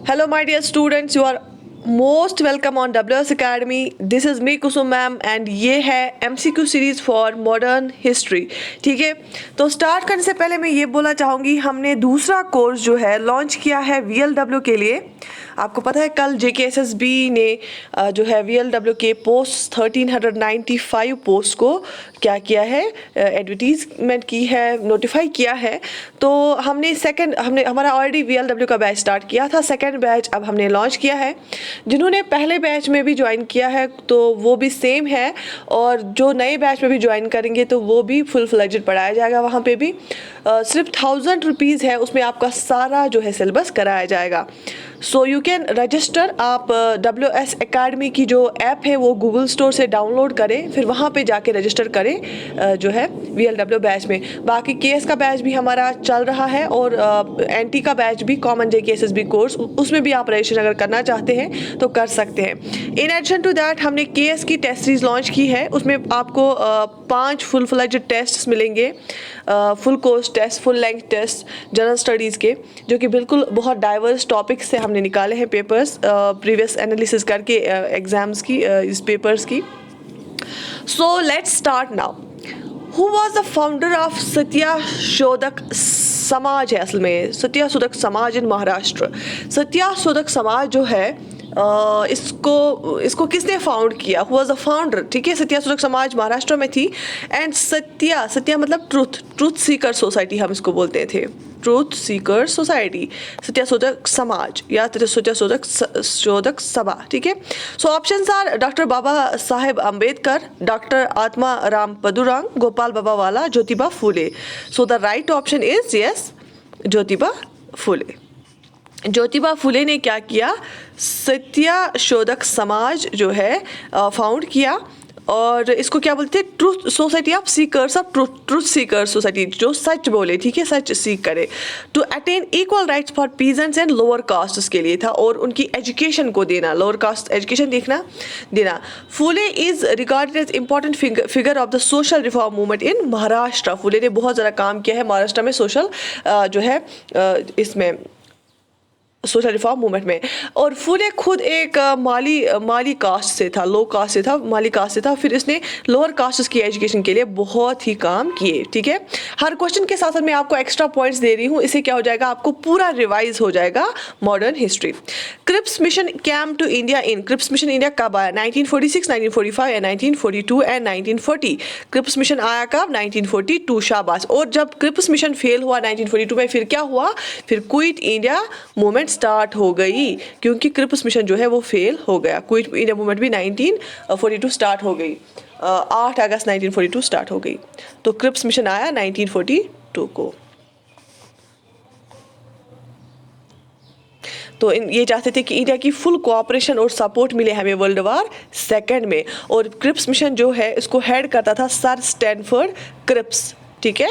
Hello, my dear students. You are most welcome on WS Academy. This is me Kusum ma'am and ये है MCQ series for modern history. ठीक है, तो start करने से पहले मैं ये बोलना चाहूँगी, हमने दूसरा कोर्स जो है लॉन्च किया है VLW के लिए. आपको पता है कल JKSSB ने जो है VLW के पोस्ट 1395 पोस्ट को क्या किया है, एडवर्टीजमेंट की है, नोटिफाई किया है. तो हमने हमारा ऑलरेडी VLW का बैच स्टार्ट किया था. सेकंड बैच अब हमने लॉन्च किया है. जिन्होंने पहले बैच में भी ज्वाइन किया है तो वो भी सेम है, और जो नए बैच में भी ज्वाइन करेंगे तो वो भी फुल फ्लेजेड पढ़ाया जाएगा. वहाँ पे भी सिर्फ 1000 रुपीज़ है, उसमें आपका सारा जो है सिलेबस कराया जाएगा. So you can register. आप WS Academy की जो ऐप है वो गूगल स्टोर से डाउनलोड करें, फिर वहाँ पे जाके रजिस्टर करें जो है VLW बैच में. बाकी KS का बैच भी हमारा चल रहा है, और NT का बैच भी, कॉमन JKSSB कोर्स, उसमें भी आप रजिस्ट्रेशन अगर करना चाहते हैं तो कर सकते हैं. इन एडिशन टू दैट हमने KS की टेस्ट सीरीज लॉन्च की है. उसमें आपको 5 फुल फ्लेज्ड टेस्ट मिलेंगे, full course test, full length test general studies के, जो कि बिल्कुल बहुत डाइवर्स टॉपिक्स से हमने निकाले हैं पेपर्स, प्रीवियस एनालिसिस करके एग्जाम्स की, इस पेपर्स की. So let's start now. Who was the founder of Satyashodhak Samaj है असल में, सत्याशोधक समाज इन महाराष्ट्र. सत्याशोधक समाज जो है इसको किसने फाउंड किया? Who was the founder. ठीक है, सत्याशोधक समाज महाराष्ट्र में थी. एंड सत्या मतलब ट्रूथ सीकर सोसाइटी हम इसको बोलते थे, ट्रूथ सीकर सोसाइटी, सत्याशोधक समाज या सत्याशोधक सभा. ठीक है, so options are doctor Baba Saheb Ambedkar, doctor Atma Ram Pandurang, Gopal Baba Wala, Jyotiba Phule. So the right option is yes, Jyotiba Phule. Jyotiba Phule ने क्या किया? सत्याशोधक समाज जो है फाउंड किया, और इसको क्या बोलते हैं? Truth society of seekers of truth seeker society, जो सच बोले, ठीक है, सच सीख करे. To attain equal rights for peasants and lower caste के लिए था, और उनकी एजुकेशन को देना, लोअर कास्ट एजुकेशन देना. Phule is regarded as important figure of the social reform movement in Maharashtra. Phule ने बहुत ज़्यादा काम किया है महाराष्ट्र में सोशल जो है इसमें सोशल रिफॉर्म मूवमेंट में. और फुले खुद एक माली कास्ट से था, लो कास्ट से था, माली कास्ट से था. फिर इसने लोअर कास्ट की एजुकेशन के लिए बहुत ही काम किए. ठीक है, हर क्वेश्चन के साथ साथ मैं आपको एक्स्ट्रा पॉइंट्स दे रही हूँ, इससे क्या हो जाएगा, आपको पूरा रिवाइज हो जाएगा modern history. Cripps mission came to India in. Cripps mission India कब आया? 1946, 1945 एंड 1942 एंड 1940. क्रिप्स मिशन आया कब? 1942. शाबाश. और जब क्रिप्स मिशन फेल हुआ 1942 में, फिर क्या हुआ? फिर क्विट इंडिया मूवमेंट स्टार्ट हो गई, क्योंकि क्रिप्स मिशन जो है वो फेल हो गया. क्विट इंडिया मूवमेंट भी 1942 स्टार्ट हो गई, 8 अगस्त 1942 स्टार्ट हो गई. तो क्रिप्स मिशन आया 1942 को. तो ये चाहते थे कि इंडिया की फुल कोऑपरेशन और सपोर्ट मिले हमें वर्ल्ड वार सेकेंड में. और क्रिप्स मिशन जो है इसको हेड करता था सर स्टैनफोर्ड क्रिप्स. ठीक है,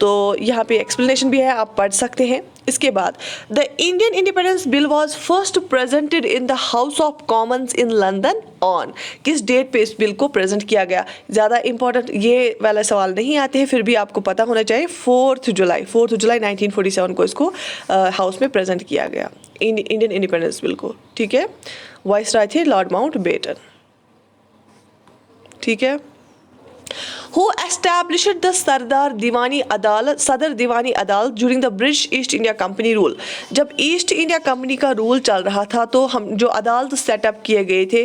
तो यहाँ पे एक्सप्लेनेशन भी है, आप पढ़ सकते हैं. इसके बाद the Indian independence bill was first presented in the house of Commons in London on. किस डेट पे इस बिल को प्रेजेंट किया गया? ज़्यादा इंपॉर्टेंट ये वाला सवाल नहीं आते हैं, फिर भी आपको पता होना चाहिए. 4 जुलाई 1947 को इसको हाउस में प्रेजेंट किया गया, इंडियन इंडिपेंडेंस बिल को. ठीक है, वाइसराय थे लॉर्ड माउंटबेटन. ठीक है, Who established the सदर दीवानी अदालत during the British East India Company rule. जब ईस्ट इंडिया कंपनी का रूल चल रहा था तो हम जो अदालत सेटअप किए गए थे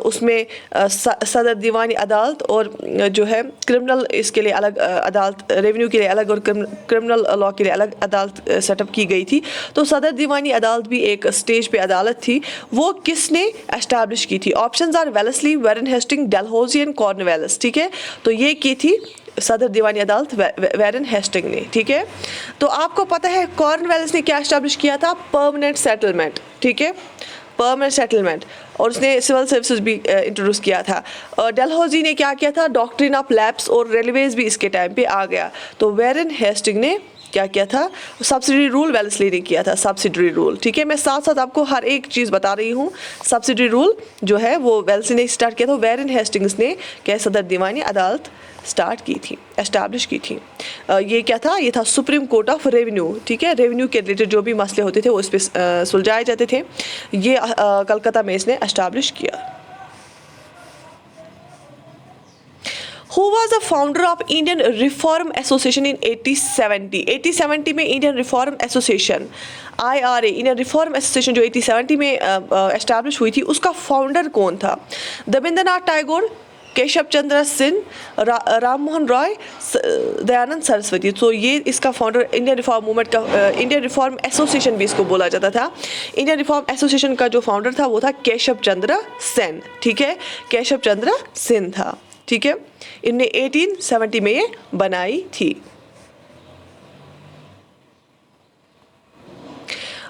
उसमें सदर दीवानी अदालत और जो है क्रिमिनल इसके लिए अलग अदालत, रेवेन्यू के लिए अलग और क्रिमिनल लॉ के लिए अलग अदालत सेटअप की गई थी. तो सदर दीवानी अदालत भी एक स्टेज पे अदालत थी. वो किसने एस्टैब्लिश की थी? Options are Wellesley, Warren Hasting, Dalhousie and Cornwallis. ठीक है, तो ये की थी सदर दीवानी अदालत वारेन हेस्टिंग ने. ठीक है, तो आपको पता है कॉर्नवालिस ने क्या एस्टैब्लिश किया था? Permanent settlement. ठीक है, परमानेंट सेटलमेंट, और उसने सिविल सर्विसेज भी इंट्रोड्यूस किया था. डलहौजी ने क्या किया था? डॉक्ट्रिन ऑफ लैप्स और रेलवेज भी इसके टाइम पे आ गया. तो वारेन हेस्टिंग ने क्या किया था? सब्सिडी रूल वेल्लेस्ली ने किया था, सब्सिडी रूल। ठीक है, मैं साथ साथ आपको हर एक चीज़ बता रही हूँ। सब्सिडी रूल जो है वो वेल्लेस्ली ने स्टार्ट किया था, वेरिन हेस्टिंग्स ने क्या सदर दीवानी अदालत स्टार्ट की थी, एस्टैब्लिश की थी। ये क्या था? ये था सुप्रीम कोर्ट ऑफ रेवेन्यू। ठीक है, रेवेन्यू के रिलेटेड जो भी मसले होते थे वो इस पर सुलझाए जाते थे। ये कलकत्ता में इसने एस्टैब्लिश किया। Who was the founder of Indian Reform Association in 1870? 1870 में Indian reform association IRA, Indian reform association जो 1870 में एस्टैब्लिश हुई थी, उसका फाउंडर कौन था? देवेंद्रनाथ टैगोर, केशव चंद्र सेन, राम मोहन रॉय, दयानंद सरस्वती। तो ये इसका फाउंडर इंडियन रिफॉर्म मूवमेंट का, इंडियन रिफॉर्म एसोसिएशन भी इसको बोला जाता था। इंडियन रिफॉर्म एसोसिएशन का जो फाउंडर था वो था केशव चंद्र सेन। ठीक है, केशव चंद्र सेन था। ठीक है, इनने 1870 में ये बनाई थी।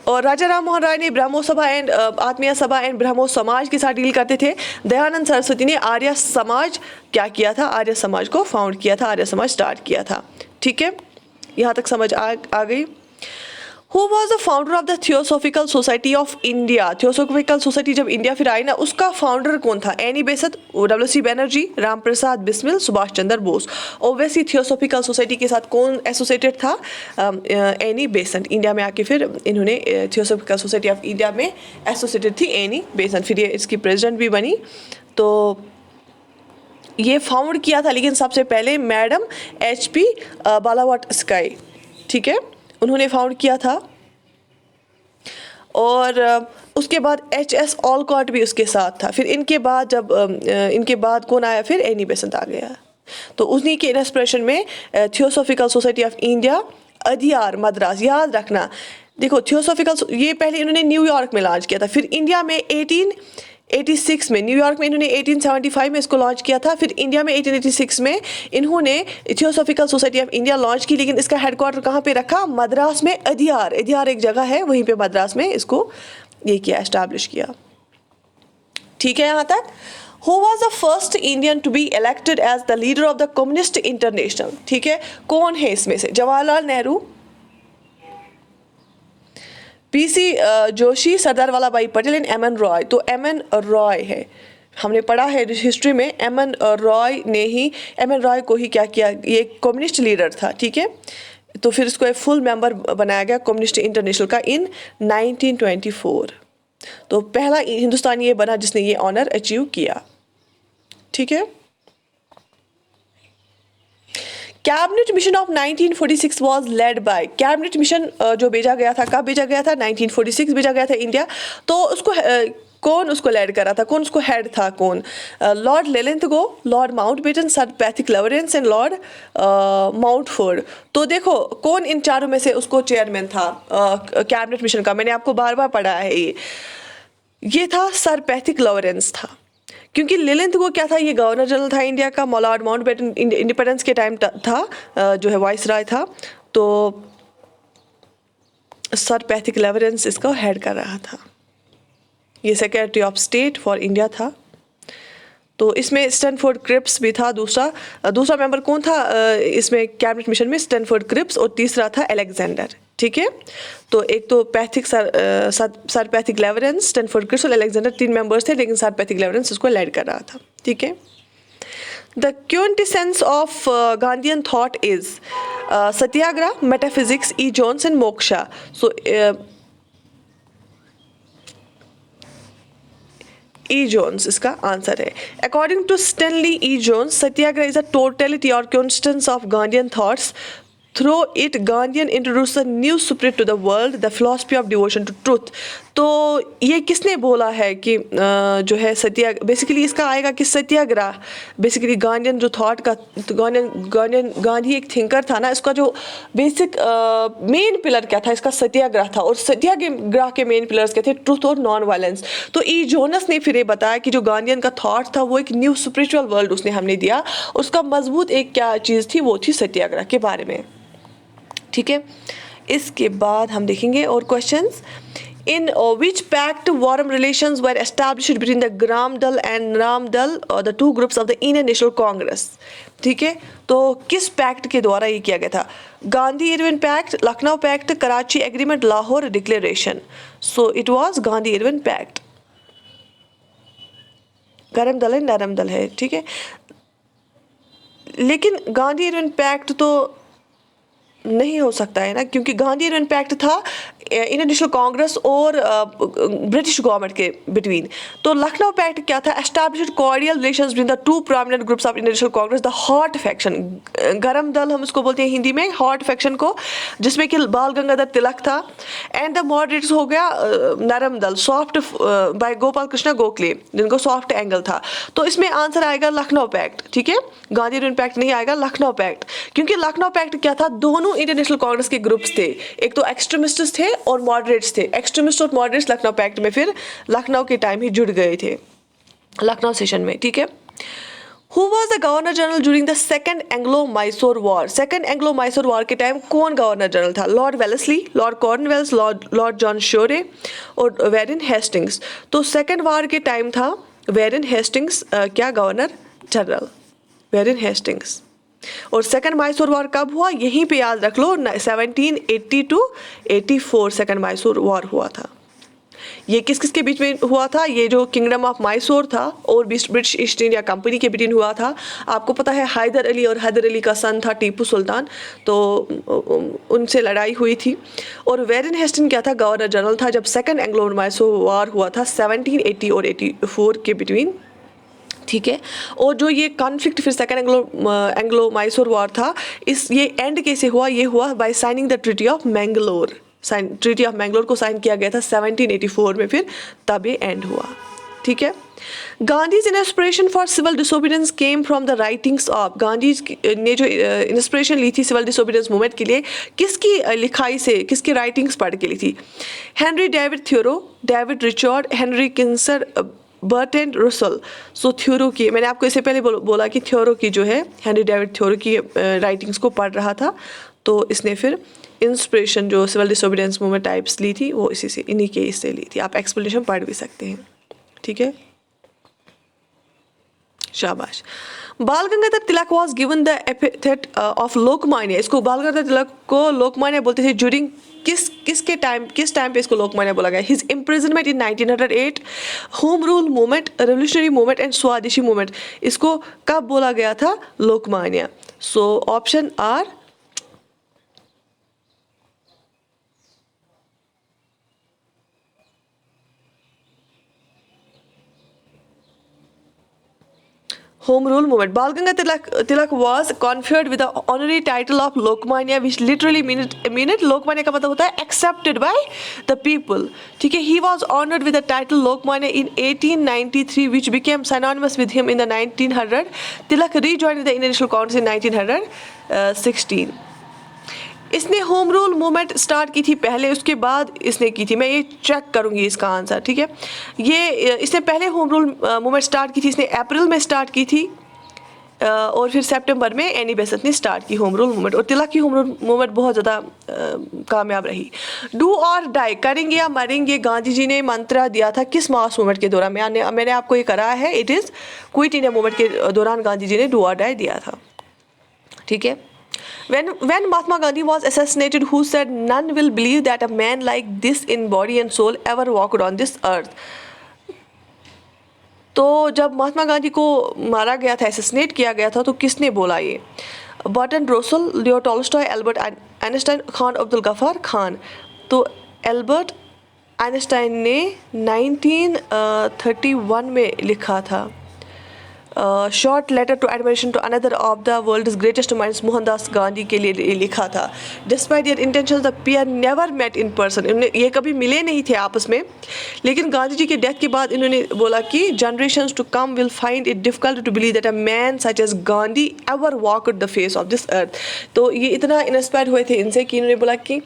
और राजा राम मोहन राय ने ब्रह्मो सभा एंड आत्मीय सभा एंड ब्रह्मो समाज के साथ डील करते थे। दयानंद सरस्वती ने आर्य समाज क्या किया था? आर्य समाज को फाउंड किया था, आर्य समाज स्टार्ट किया था। ठीक है, यहाँ तक समझ आ गई। Who was the founder of the Theosophical Society of India? Theosophical Society जब इंडिया फिर आई ना, उसका फाउंडर कौन था? एनी बेसंत, WC Banerjee, Ram Prasad Bismil, Subhash Chandra Bose. Owaisi theosophical society के साथ कौन एसोसिएटेड था? एनी बेसंत। इंडिया में आके फिर इन्होंने थियोसॉफिकल सोसाइटी ऑफ इंडिया में एसोसिएटेड थी एनी बेसंत। फिर ये इसकी प्रेसिडेंट भी बनी। तो ये फाउंड किया था लेकिन सबसे पहले मैडम HP बालावटस्काई। ठीक है, उन्होंने फाउंड किया था। और उसके बाद HS ऑलकॉट भी उसके साथ था। फिर इनके बाद जब इनके बाद कौन आया? फिर एनी बेसंत आ गया। तो उन्हीं के इंस्पिरेशन में theosophical society of India, Adyar, Madras. याद रखना, देखो थियोसॉफिकल ये पहले इन्होंने न्यूयॉर्क में लॉन्च किया था, फिर इंडिया में 1886 में, न्यूयॉर्क में इन्होंने 1875 में इसको लॉन्च किया था, फिर इंडिया में 1886 में इन्होंने theosophical society of India launch की। लेकिन इसका हेडक्वार्टर कहाँ पे रखा? मद्रास में। अदियार एक जगह है, वहीं पे मद्रास में इसको ये किया, एस्टैब्लिश किया। ठीक है, यहाँ तक। Who was the first Indian to be elected as the leader of the Communist International? ठीक है, कौन है इसमें से? जवाहरलाल नेहरू, PC जोशी, सरदार वल्लभ भाई पटेल एंड MN रॉय। तो MN रॉय है, हमने पढ़ा है हिस्ट्री में, MN रॉय को ही क्या किया? ये कम्युनिस्ट लीडर था। ठीक है, तो फिर इसको एक फुल मेंबर बनाया गया कम्युनिस्ट इंटरनेशनल का इन 1924। तो पहला हिंदुस्तानी ये बना जिसने ये ऑनर अचीव किया। ठीक है, cabinet mission of 1946 was led by. Cabinet mission जो भेजा गया था, कब भेजा गया था? 1946 भेजा गया था इंडिया। तो उसको कौन उसको लेड करा था? कौन उसको हेड था? कौन? Lord Linlithgow, lord Mountbatten, sir Pethick Lawrence and lord Montford. तो देखो कौन इन चारों में से उसको चेयरमैन था कैबिनेट मिशन का? मैंने आपको बार बार पढ़ा है, ये था सर पैथिक लॉरेंस था। क्योंकि लेलेंथगो क्या था? ये गवर्नर जनरल था इंडिया का। लॉर्ड माउंटबेटन इंडिपेंडेंस के टाइम था, जो है वाइस राय था। तो सर पैथिक लॉरेंस इसका हेड कर रहा था। ये secretary of state for India था। तो इसमें स्टैनफोर्ड क्रिप्स भी था। दूसरा मेंबर कौन था इसमें कैबिनेट मिशन में? Stanford Cripps. और तीसरा था अलेक्जेंडर। ठीक है, तो एक तो sir Pethick Lawrence, Stanford Cripps और अलेक्जेंडर, 3 मेंबर्स थे, लेकिन सर पैथिक लॉरेंस उसको लीड कर रहा था। ठीक है, the quintessence of Gandhian thought is satyagraha, metaphysics, E Jones and moksha. So E Jones इसका आंसर है। According to Stanley E Jones, satyagraha is a totality और constance of Gandhian thoughts. Through it Gandhian introduce a new spirit to the world, the philosophy of devotion to truth. तो ये किसने बोला है कि जो है बेसिकली इसका आएगा कि सत्याग्रह बेसिकली गांधीयन जो थॉट का, गांधी एक थिंकर था ना, इसका जो बेसिक मेन पिलर क्या था? इसका सत्याग्रह था। और सत्याग्रह के मेन पिलर्स क्या थे? ट्रूथ और नॉन वायलेंस। तो ई जोनस ने फिर ये बताया कि जो गांधीयन का थॉट था वो एक न्यू स्पिरिचुअल वर्ल्ड उसने हमने दिया। उसका मजबूत एक क्या चीज़ थी? वो थी सत्याग्रह के बारे में। ठीक है, इसके बाद हम देखेंगे और questions. In which pact warm relations were established between the Gram Dal and Ram Dal, the two groups of the Indian National Congress? ठीक है, तो किस पैक्ट के द्वारा ये किया गया था? Gandhi Irwin pact, Lucknow pact, Karachi agreement, Lahore declaration. So it was Gandhi Irwin pact. गरम दल है, नरम दल है, ठीक है. लेकिन गांधी इरविन पैक्ट तो नहीं हो सकता है ना, क्योंकि गांधी इरविन पैक्ट था इंडियन नेशनल कांग्रेस और ब्रिटिश गवर्नमेंट के बिटवीन. तो लखनऊ पैक्ट क्या था? Established cordial relations between the two prominent groups of Indian National Congress, the hot faction. Garam Dal हम इसको बोलते हैं हिंदी में, हॉट फैक्शन को, जिसमें कि बाल गंगाधर तिलक था. एंड द मॉडरेट्स हो गया नरम दल, सॉफ्ट बाय गोपाल कृष्ण गोखले, जिनको सॉफ्ट एंगल था. तो इसमें आंसर आएगा लखनऊ पैक्ट. ठीक है, गांधी इरविन पैक्ट नहीं आएगा, लखनऊ पैक्ट. क्योंकि लखनऊ पैक्ट क्या था? दोनों इंडियन नेशनल कांग्रेस के ग्रुप्स थे, एक तो एक्सट्रीमिस्ट्स थे और मॉडरेट्स थे. एक्सट्रीमिस्ट और मॉडरेट्स लखनऊ पैक्ट में फिर लखनऊ के टाइम ही जुड़ गए थे, लखनऊ सेशन में. ठीक है. Who was the Governor General during the Second Anglo-Mysore War? Second Anglo-Mysore War के टाइम कौन गवर्नर जनरल था? Lord Wellesley, lord Cornwallis, lord John Shore और वेरिन हेस्टिंग्स. तो सेकेंड वार के टाइम था वेरिन हेस्टिंग्स क्या गवर्नर जनरल, वेरिन हेस्टिंग्स. और second Mysore war कब हुआ? यहीं पे याद रख लो, 1780 to 84 सेकंड मैसूर वॉर हुआ था. ये किस किस के बीच में हुआ था? ये जो किंगडम ऑफ मैसूर था और ब्रिटिश ईस्ट इंडिया कंपनी के बीच हुआ था. आपको पता है हैदर अली, और हैदर अली का सन था टीपू सुल्तान, तो उनसे लड़ाई हुई थी. और वेरिन हेस्टिंग क्या था? गवर्नर जनरल था जब सेकंड एंग्लो मैसूर वॉर हुआ था 1780 और 84 के बिटवीन. ठीक है. और जो ये कॉन्फ्लिक्ट फिर सेकंड एंग्लो मैसूर वॉर था, ये एंड कैसे हुआ? ये हुआ by signing the treaty of Mangalore. Treaty of Mangalore को साइन किया गया था 1784 में, फिर तब ये एंड हुआ. ठीक है. Gandhi's inspiration for civil disobedience came from the writings of. Gandhi ने जो इंस्पिरेशन ली थी सिविल डिसोबीडियंस मूवमेंट के लिए, किसकी लिखाई से, किसकी राइटिंग्स पढ़ के ली थी? Henry David Thoreau, David Richard, Henry Kinser, Bertrand Russell. So Thoreau की, मैंने आपको इससे पहले बोला कि थ्योरो की जो है, हेनरी डेविड थ्योरो की राइटिंग्स को पढ़ रहा था, तो इसने फिर इंस्पिरेशन जो सिविल डिसोबीडियंस मूवमेंट टाइप्स ली थी वो इसी से, इन्हीं के इससे ली थी. आप एक्सप्लेनेशन पढ़ भी सकते हैं. ठीक है, शाबाश. Bal Gangadhar Tilak was given the epithet of Lokmanya. इसको बाल गंगाधर तिलक को लोकमान्य बोलते थे. ड्यूरिंग किस टाइम पे इसको लोकमान्य बोला गया? His imprisonment in 1908, home rule movement, revolutionary movement and Swadeshi movement. इसको कब बोला गया था? Lokmanya. So option are Home Rule Movement. Bal Gangadhar Tilak was conferred with the honorary title of Lokmanya, which literally means Lokmanya का मतलब होता है accepted by the people. ठीक है. He was honored with the title Lokmanya in 1893, which became synonymous with him in the 1900. Tilak rejoined the Indian National Congress in 1916. इसने home rule movement start की थी पहले, उसके बाद इसने की थी. मैं ये चेक करूँगी इसका आंसर. ठीक है. ये इसने पहले होम रूल मूवमेंट स्टार्ट की थी, इसने अप्रैल में स्टार्ट की थी, और फिर सितंबर में एनी बेसेंट ने स्टार्ट की होम रूल मूवमेंट. और तिलक की होम रूल मूवमेंट बहुत ज़्यादा कामयाब रही. डू और डाई, करेंगे या मरेंगे, गांधी जी ने मंत्र दिया था किस मास मूवमेंट के दौरान? मैंने आपको ये कराया है, it is quit India movement के दौरान गांधी जी ने डू और डाई दिया था. ठीक है. When Mahatma Gandhi was assassinated, who said none will believe that a man like this in body and soul ever walked on this earth? तो जब महात्मा गांधी को मारा गया था, असैसिनेट किया गया था, तो किसने बोला ये? Bertrand Russell, Leo Tolstoy, Albert Einstein, Khan Abdul Ghaffar Khan. तो एल्बर्ट आइंस्टाइन ने 1931 में लिखा था short letter to admiration to another of the world greatest minds. Mohandas Gandhi के लिए लिखा था. Despite their intentions the pair never met in person. ये कभी मिले नहीं थे आपस में, लेकिन गांधी जी के डेथ के बाद इन्होंने बोला कि generations to come will find it difficult to believe that a man such as Gandhi ever walked the face of this earth. तो ये इतना इंस्पायर हुए थे इनसे कि इन्होंने बोला कि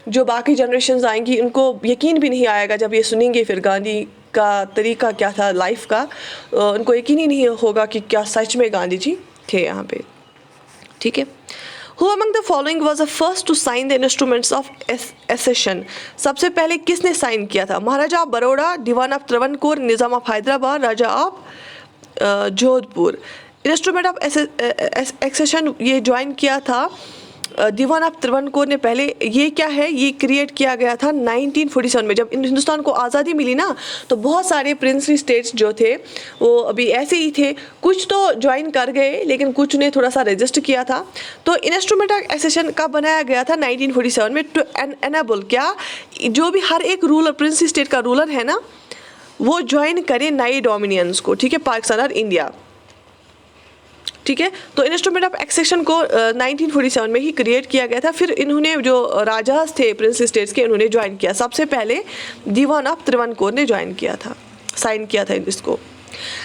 जो बाकी जनरेशंस आएंगी उनको यकीन भी नहीं आएगा जब ये सुनेंगे फिर गांधी का तरीका क्या था लाइफ का, उनको यकीन ही नहीं होगा कि क्या सच में गांधी जी थे यहाँ पे. ठीक है. Who among the following was the first to sign the instruments of accession? सबसे पहले किसने साइन किया था? Maharaja of Baroda, Dewan of Travancore, Nizam of Hyderabad, Raja of Jodhpur. Instrument of accession ये ज्वाइन किया था दीवान ऑफ त्रावणकोर ने पहले। ये क्या है, ये क्रिएट किया गया था 1947 में। जब हिंदुस्तान को आज़ादी मिली ना, तो बहुत सारे प्रिंसली स्टेट्स जो थे वो अभी ऐसे ही थे, कुछ तो ज्वाइन कर गए लेकिन कुछ ने थोड़ा सा रजिस्ट किया था। तो इंस्ट्रूमेंट ऑफ एक्सेशन कब बनाया गया था? 1947 में, टू एनेबल क्या, जो भी हर एक रूलर प्रिंसली स्टेट का रूलर है ना, वो ज्वाइन करे नए डोमिनियंस को, ठीक है, पाकिस्तान और इंडिया, ठीक है। तो इंस्ट्रूमेंट ऑफ एक्सेशन को 1947 में ही क्रिएट किया गया था। फिर इन्होंने जो राजास थे प्रिंसली स्टेट्स के, इन्होंने ज्वाइन किया। सबसे पहले दीवान ऑफ त्रावणकोर ने ज्वाइन किया था, साइन किया था इसको।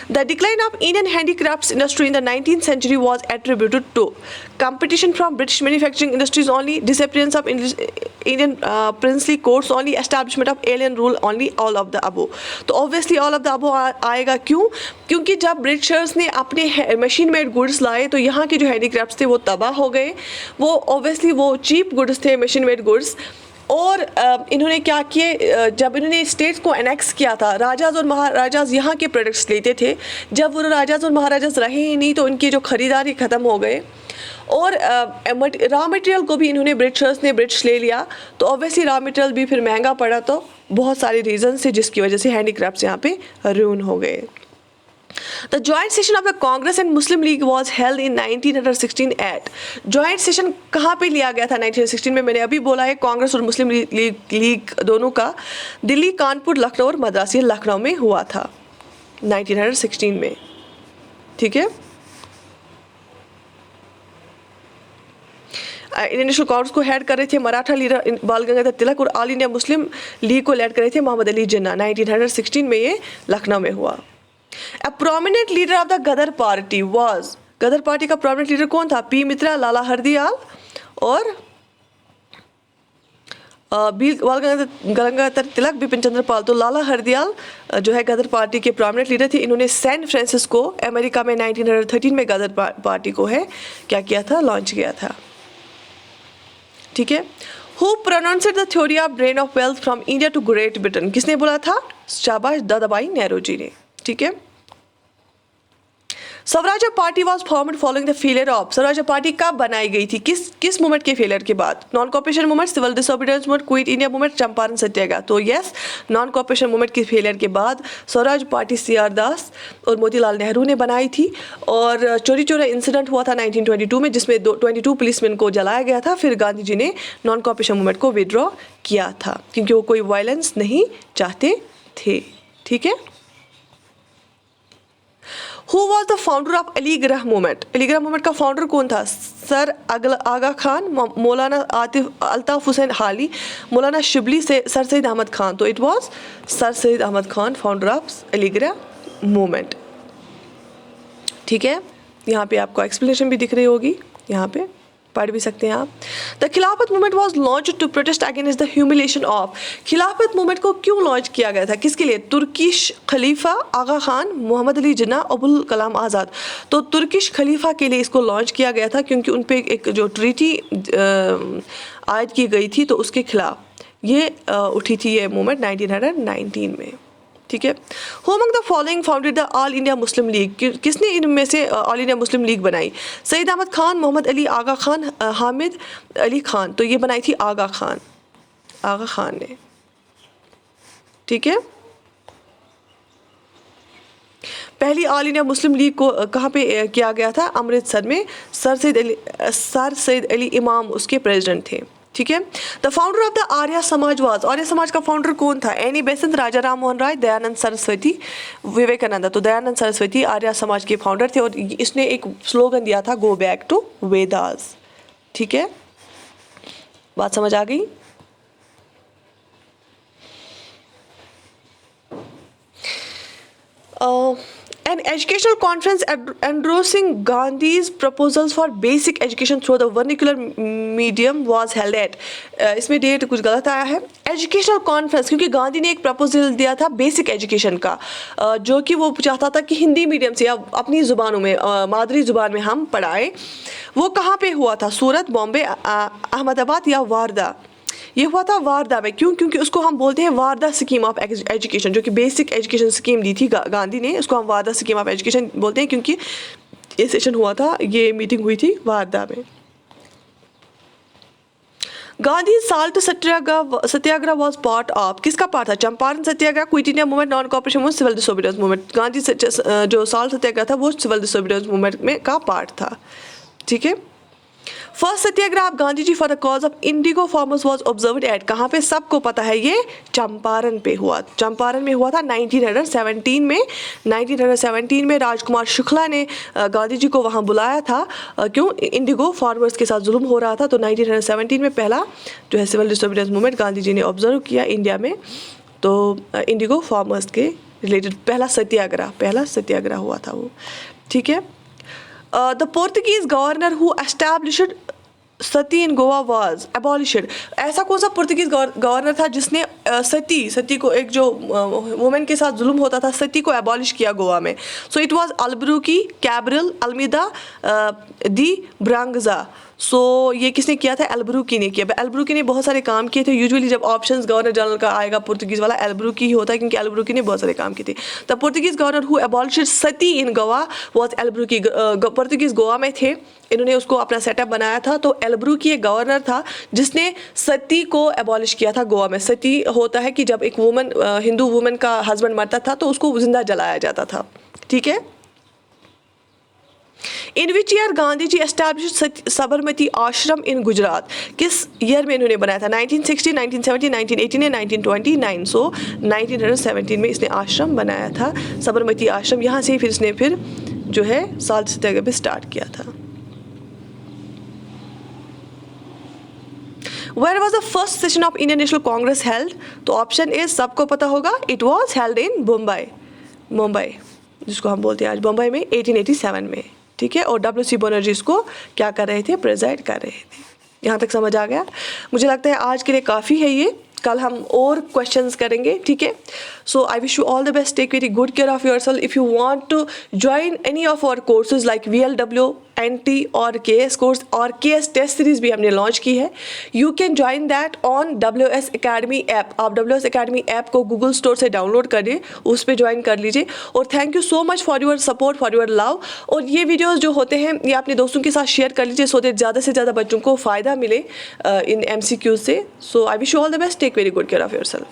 The decline of Indian handicrafts industry in the 19th century was attributed to competition from British manufacturing industries only, disappearance of Indian princely courts only, establishment of alien rule only, all of the above। तो obviously all of the above आएगा। क्यों? क्योंकि जब Britishers ने अपने machine made goods लाए तो यहाँ के जो हैंडीक्राफ्ट्स थे वो तबाह हो गए। वो ऑब्वियसली वो चीप गुड्स थे, मशीन मेड गुड्स। और इन्होंने क्या किए, जब इन्होंने स्टेट्स को एनेक्स किया था, राजाज और महाराजाज यहाँ के प्रोडक्ट्स लेते थे। जब वो राजाज और महाराजाज रहे ही नहीं तो उनकी जो ख़रीदारी ख़त्म हो गए। और रॉ मटेरियल को भी इन्होंने ब्रिटिशर्स ने ब्रिटिश ले लिया, तो ऑब्वियसली रॉ मटेरियल भी फिर महंगा पड़ा। तो बहुत सारे रीजन से जिसकी वजह से हैंडीक्राफ्ट्स यहाँ पे रूइन हो गए। The joint session of the Congress and Muslim League was held in 1916 at। joint session कहाँ पे लिया गया था 1916 में? मैंने अभी बोला है, कांग्रेस और मुस्लिम लीग दोनों का दिल्ली, कानपुर, लखनऊ और मद्रास, ये लखनऊ में हुआ था 1916 में, ठीक है। इंडियन नेशनल कांग्रेस को हेड कर रहे थे मराठा लीडर बाल गंगाधर तिलक, और ऑल इंडिया मुस्लिम लीग को हेड कर रहे थे मोहम्मद अली जिन्ना। 1916 में ये लखनऊ में हुआ। A prominent leader of the Ghadar party was, Ghadar party का prominent leader कौन था? पी मित्रा, लाला हरदयाल और गंगाधर तिलक, बिपिन चंद्र पाल। तो लाला हरदयाल जो है गदर पार्टी के prominent leader थे। इन्होंने सैन फ्रांसिस्को अमेरिका में 1913 में गदर पार्टी को है क्या किया था, लॉन्च किया था, ठीक है। Who pronounced the theory of drain of wealth from India to Great Britain? किसने बोला था? शाबाश दादाभाई नेहरू जी ने, ठीक है। स्वराज्य party was formed following the failure of. स्वराज्य पार्टी कब बनाई गई थी? किस मूवमेंट के फेलियर के बाद? Non cooperation movement, civil disobedience movement, quit India movement, Champaran satyagraha. तो यस, नॉन कॉपरेशन मूवमेंट के फेलियर के बाद स्वराज पार्टी CR दास और मोतीलाल नेहरू ने बनाई थी। और चोरी चोरा इंसिडेंट हुआ था 1922 में, जिसमें 22 पुलिसमैन को जलाया गया था। फिर गांधी जी ने नॉन कॉपरेशन मूवमेंट को विड्रॉ किया था क्योंकि वो कोई वायलेंस नहीं चाहते थे, ठीक है। Who was the founder of Aligarh movement? Aligarh movement का फाउंडर कौन था? सर आगा खान, मौलाना अल्ताफ हुसैन हाली, मौलाना शिबली से सर सैयद अहमद खान। तो it was sir Syed Ahmad Khan, founder of Aligarh movement, ठीक है। यहाँ पे आपको एक्सप्लेनेशन भी दिख रही होगी, यहाँ पे पढ़ भी सकते हैं आप। The Khilafat movement was launch to protest against the humiliation of. Khilafat movement को क्यों लॉन्च किया गया था? किसके लिए? तुर्किश खलीफा आगा खान, मोहम्मद अली जिन्ना, अबुल कलाम आज़ाद। तो तुर्किश खलीफा के लिए इसको लॉन्च किया गया था क्योंकि उन पर एक जो ट्रीटी आयद की गई थी, तो उसके खिलाफ ये उठी थी ये मूवमेंट 1919 में, ठीक है। Who among the following founded the all India Muslim league? किसने इनमें से ऑल इंडिया मुस्लिम लीग बनाई? सईद अहमद खान, मोहम्मद अली आगा खान, हामिद अली खान। तो ये बनाई थी आगा खान ने, ठीक है। पहली ऑल इंडिया मुस्लिम लीग को कहाँ पे किया गया था? अमृतसर में। सर सैयद अली इमाम उसके प्रेसिडेंट थे, ठीक है। The founder of the Arya Samaj was, Arya Samaj का फाउंडर कौन था? एनी बेसेंट, राजा राम मोहन राय, दयानंद सरस्वती, विवेकानंद। तो दयानंद सरस्वती आर्य समाज के फाउंडर थे और इसने एक स्लोगन दिया था, गो बैक टू वेदास, ठीक है। बात समझ आ गई? An educational conference endorsing Gandhi's proposals for basic education through the vernacular medium was held at इसमें डेट कुछ गलत आया है. एजुकेशनल कॉन्फ्रेंस, क्योंकि गांधी ने एक प्रपोजल दिया था बेसिक एजुकेशन का, जो कि वो चाहता था कि हिंदी मीडियम से या अपनी ज़ुबानों में, मादरी ज़ुबान में हम पढ़ाएं. वो कहाँ पे हुआ था? सूरत, बॉम्बे, अहमदाबाद या वारदा? ये हुआ था वारदा में. क्यों? क्योंकि उसको हम बोलते हैं वारदा स्कीम ऑफ एजुकेशन, जो कि बेसिक एजुकेशन स्कीम दी थी गांधी ने, उसको हम वारदा स्कीम ऑफ एजुकेशन बोलते हैं, क्योंकि ये सेशन हुआ था, ये मीटिंग हुई थी वारदा में. Gandhi salt satyagraha was part of, किसका पार्ट था? Champaran satyagraha, quit India movement, non cooperation movement, civil disobedience movement. Gandhi जो साल्ट सत्याग्रह था वो सिविल डिसोबीडियंस मूवमेंट में का पार्ट था. ठीक है. First satyagraha of Gandhi ji for the cause of indigo farmers was observed at, कहाँ पे? सबको पता है ये चंपारण पे हुआ. चंपारण में हुआ था 1917 में. 1917 में राजकुमार शुक्ला ने गांधी जी को वहाँ बुलाया था. क्यों? इंडिगो फार्मर्स के साथ जुल्म हो रहा था. तो 1917 में पहला जो है civil disobedience movement Gandhi ji ने ऑब्जर्व किया इंडिया में. तो इंडिगो फार्मर्स के रिलेटेड पहला सत्याग्रह हुआ था वो. ठीक है. The Portuguese governor who established sati in Goa was abolished. ऐसा कौन सा पुर्तगीज गवर्नर था जिसने सती को, एक जो वुमेन के साथ जुल्म होता था, सती को एबॉलिश किया गोवा में? So it was Albuquerque, Cabral, Almeida, de Braganza. सो ये किसने किया था? अल्बुकर्क ने किया. अल्बुकर्क ने बहुत सारे काम किए थे. यूजुअली जब ऑप्शंस गवर्नर जनरल का आएगा पुर्तगीज वाला, अल्बुकर्क ही होता है, क्योंकि अल्बुकर्क ने बहुत सारे काम किए थे. The Portuguese governor who abolished sati in Goa was Albuquerque. Portuguese Goa में थे, इन्होंने उसको अपना सेटअप बनाया था. तो अल्बुकर्क एक गवर्नर था जिसने सती को एबॉलिश किया था गोवा में. सती होता है कि जब एक वुमन, हिंदू वुमन का हस्बैंड मरता था तो उसको जिंदा जलाया जाता था. ठीक है. In which year Gandhi ji established Sabarmati Ashram in Gujarat? किस ईयर में इन्होंने बनाया था? 1960, 1970, 1918 या 1929? सो 1917 में इसने आश्रम बनाया था, साबरमती आश्रम. यहाँ से फिर इसने जो है साल्ट सत्याग्रह भी स्टार्ट किया था. Where was the first session of Indian National Congress held? तो ऑप्शन ए सबको पता होगा, it was held in Mumbai, जिसको हम बोलते हैं आज मुंबई में, 1887 में. ठीक है. और W.C. बनर्जी इसको क्या कर रहे थे? प्रेजाइड कर रहे थे. यहाँ तक समझ आ गया? मुझे लगता है आज के लिए काफ़ी है ये. कल हम और क्वेश्चंस करेंगे. ठीक है. So I wish you all the best. Take very good care of yourself. If you want to join any of our courses like VLW, NT और KS कोर्स और KS टेस्ट सीरीज भी हमने launch की है, you can join that on WS Academy app. आप WS Academy app को Google store से download करिए, उस पर ज्वाइन कर लीजिए. और thank you so much for your support, for your love. और ये वीडियोज़ जो होते हैं ये अपने दोस्तों के साथ शेयर कर लीजिए, सो दैट ज़्यादा से ज़्यादा बच्चों को फ़ायदा मिले इन MCQ से. So I wish you all the best. Take very good care of your self.